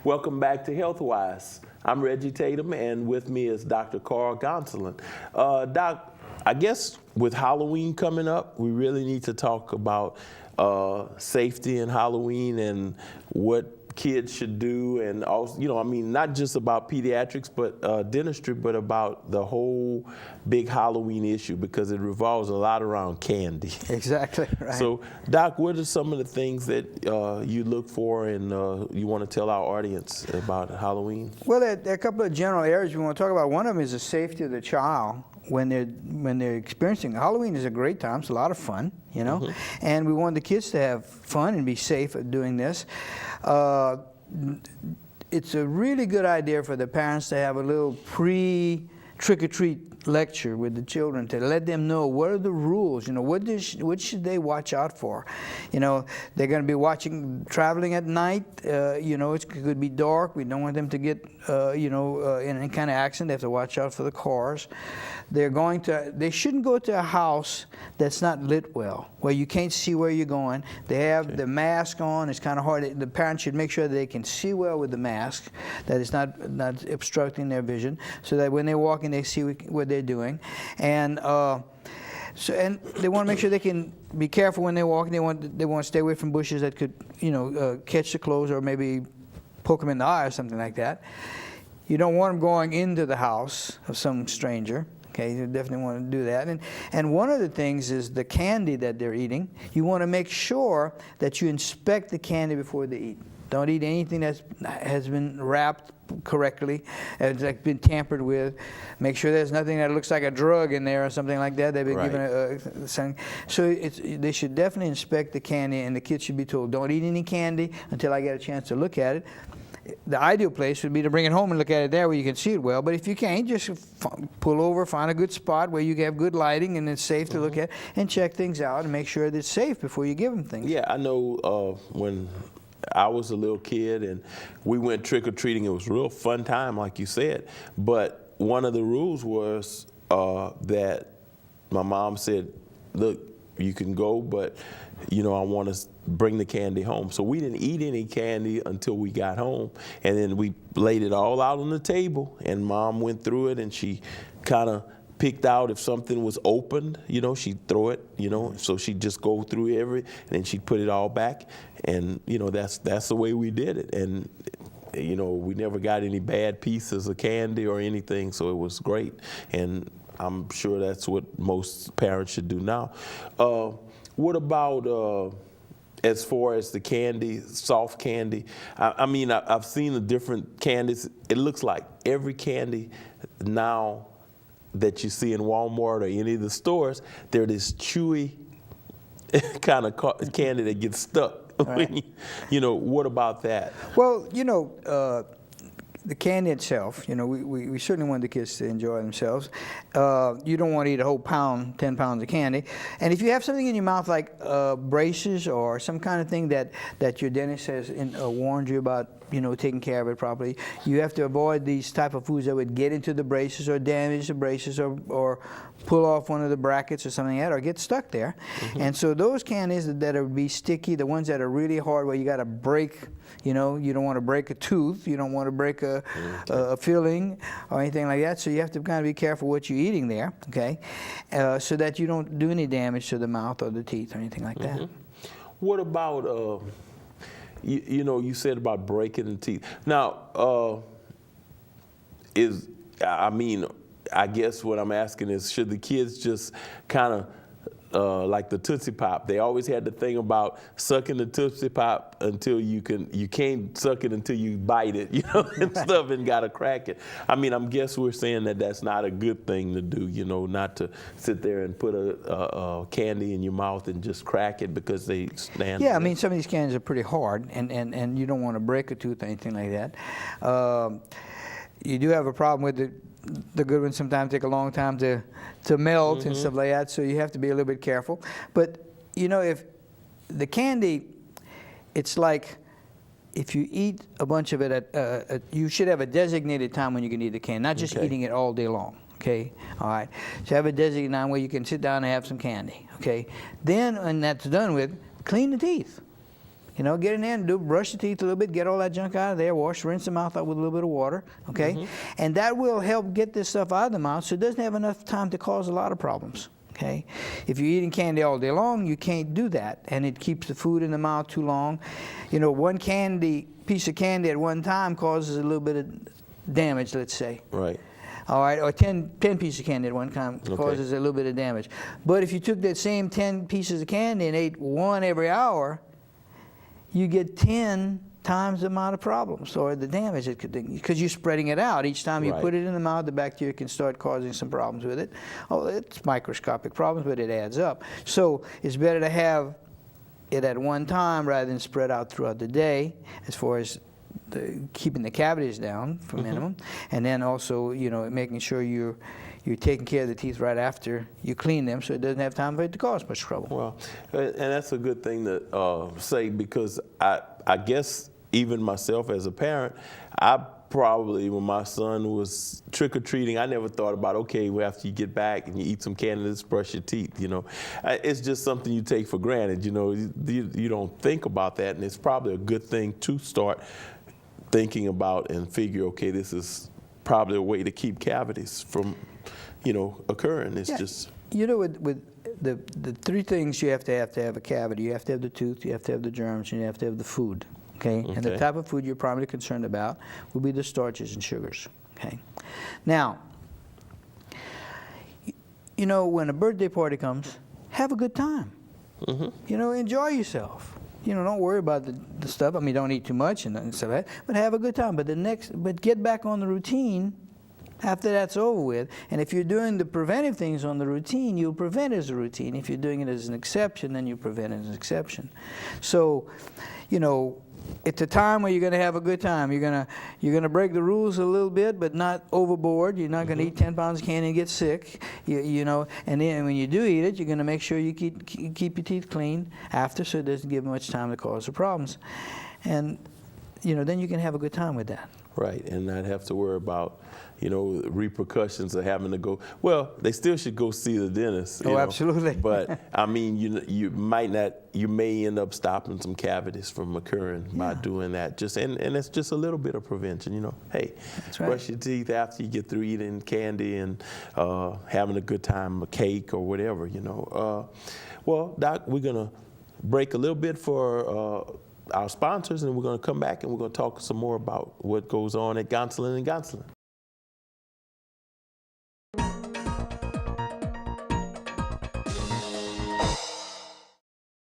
Welcome back to HealthWise. I'm Reggie Tatum, and with me is Dr. Carl Gonsoulin. Doc, I guess with Halloween coming up, we really need to talk about safety in Halloween and what kids should do, and also, I mean, not just about pediatrics, but dentistry, but about the whole big Halloween issue, because it revolves a lot around candy. Exactly, right. So, Doc, what are some of the things that you look for and you want to tell our audience about Halloween? Well, there are a couple of general areas we want to talk about. One of them is the safety of the child when they're experiencing. Halloween is a great time. It's a lot of fun, and we want the kids to have fun and be safe at doing this. It's a really good idea for the parents to have a little pre-trick-or-treat lecture with the children to let them know what are the rules, what should they watch out for. They're going to be traveling at night, it could be dark. We don't want them to get, in any kind of accident. They have to watch out for the cars. They shouldn't go to a house that's not lit well, where you can't see where you're going. They have the mask on. It's kind of hard. The parents should make sure that they can see well with the mask, that it's not obstructing their vision, so that when they walk in, they see what they're doing. And and they want to make sure they can be careful when they're walking. They want to stay away from bushes that could, catch the clothes or maybe poke them in the eye or something like that. You don't want them going into the house of some stranger. Okay, you definitely want to do that. And one of the things is the candy that they're eating. You want to make sure that you inspect the candy before they eat. Don't eat anything that has been wrapped correctly, has been tampered with. Make sure there's nothing that looks like a drug in there or something like that. They've been given something. So they should definitely inspect the candy, and the kids should be told, don't eat any candy until I get a chance to look at it. The ideal place would be to bring it home and look at it there where you can see it well. But if you can't, just pull over, find a good spot where you have good lighting and it's safe to look at, and check things out and make sure that it's safe before you give them things. Yeah, I know when I was a little kid and we went trick-or-treating, it was a real fun time, like you said. But one of the rules was that my mom said, look, you can go, but I want to bring the candy home. So we didn't eat any candy until we got home, and then we laid it all out on the table, and Mom went through it, and she kind of picked out if something was opened, she'd throw it, so she'd just go through and then she'd put it all back, and that's the way we did it. And we never got any bad pieces of candy or anything, so it was great. And I'm sure that's what most parents should do now. What about as far as the candy, soft candy? I mean, I've seen the different candies. It looks like every candy now that you see in Walmart or any of the stores, they're this chewy kind of candy that gets stuck. Right. What about that? Well, the candy itself, we certainly want the kids to enjoy themselves. You don't want to eat a whole pound, 10 pounds of candy. And if you have something in your mouth like braces or some kind of thing that your dentist has warned you about, taking care of it properly, you have to avoid these type of foods that would get into the braces or damage the braces or pull off one of the brackets or something like that, or get stuck there. And so those candies that would be sticky, the ones that are really hard where you got to break, you don't want to break a tooth, you don't want to break a filling or anything like that, so you have to kind of be careful what you're eating there, okay, so that you don't do any damage to the mouth or the teeth or anything like that. What about, you said about breaking the teeth. Now, I guess what I'm asking is, should the kids just kind of, like the Tootsie Pop, they always had the thing about sucking the Tootsie Pop until you can't suck it until you bite it, and stuff, and gotta crack it. I guess we're saying that that's not a good thing to do, not to sit there and put a candy in your mouth and just crack it because they stand. Yeah, some of these candies are pretty hard, and you don't want to break a tooth or anything like that. You do have a problem with the good ones sometimes take a long time to melt and stuff like that, so you have to be a little bit careful. But if the candy, it's like if you eat a bunch of it you should have a designated time when you can eat the candy, not just eating it all day long. Okay, all right. So have a designated time where you can sit down and have some candy. Okay, then when that's done with, clean the teeth. You know, get in there and brush your teeth a little bit, get all that junk out of there, rinse the mouth out with a little bit of water, okay? And that will help get this stuff out of the mouth so it doesn't have enough time to cause a lot of problems, okay? If you're eating candy all day long, you can't do that, and it keeps the food in the mouth too long. You know, one piece of candy at one time causes a little bit of damage, let's say. Right. All right, or 10 pieces of candy at one time causes a little bit of damage. But if you took that same 10 pieces of candy and ate one every hour, you get 10 times the amount of problems or the damage it could do, because you're spreading it out. Each time you put it in the mouth, the bacteria can start causing some problems with it. Oh, it's microscopic problems, but it adds up. So it's better to have it at one time rather than spread out throughout the day, as far as keeping the cavities down for minimum, and then also, you know, making sure you're taking care of the teeth right after you clean them, so it doesn't have time for it to cause much trouble. Well, and that's a good thing to say, because I guess even myself as a parent, I probably, when my son was trick-or-treating, I never thought about, okay, well, after you get back and you eat some candy, let's brush your teeth, you know. It's just something you take for granted, you know. You don't think about that, and it's probably a good thing to start thinking about and figure, okay, this is probably a way to keep cavities from, you know, occurring. It's just... You know, with the three things you have to have a cavity. You have to have the tooth, you have to have the germs, and you have to have the food, okay? And the type of food you're primarily concerned about will be the starches and sugars, okay? Now, you know, when a birthday party comes, have a good time. You know, enjoy yourself. You know, don't worry about the stuff. I mean, don't eat too much and stuff like that, but have a good time. But get back on the routine after that's over with. And if you're doing the preventive things on the routine, you'll prevent it as a routine. If you're doing it as an exception, then you prevent it as an exception. So, you know, it's a time where you're going to have a good time. You're going to break the rules a little bit, but not overboard. You're not going to eat 10 pounds of candy and get sick. You know, and then when you do eat it, you're going to make sure you keep your teeth clean after, so it doesn't give much time to cause the problems. And you know, then you can have a good time with that. Right, and not have to worry about, you know, repercussions of having to go. Well, they still should go see the dentist. Oh, absolutely. But I mean, you may end up stopping some cavities from occurring by doing that. And it's just a little bit of prevention. You know, hey, brush your teeth after you get through eating candy and having a good time, a cake or whatever. You know, well, Doc, we're gonna break a little bit for our sponsors, and we're going to come back and we're going to talk some more about what goes on at Gonsoulin and Gonsoulin.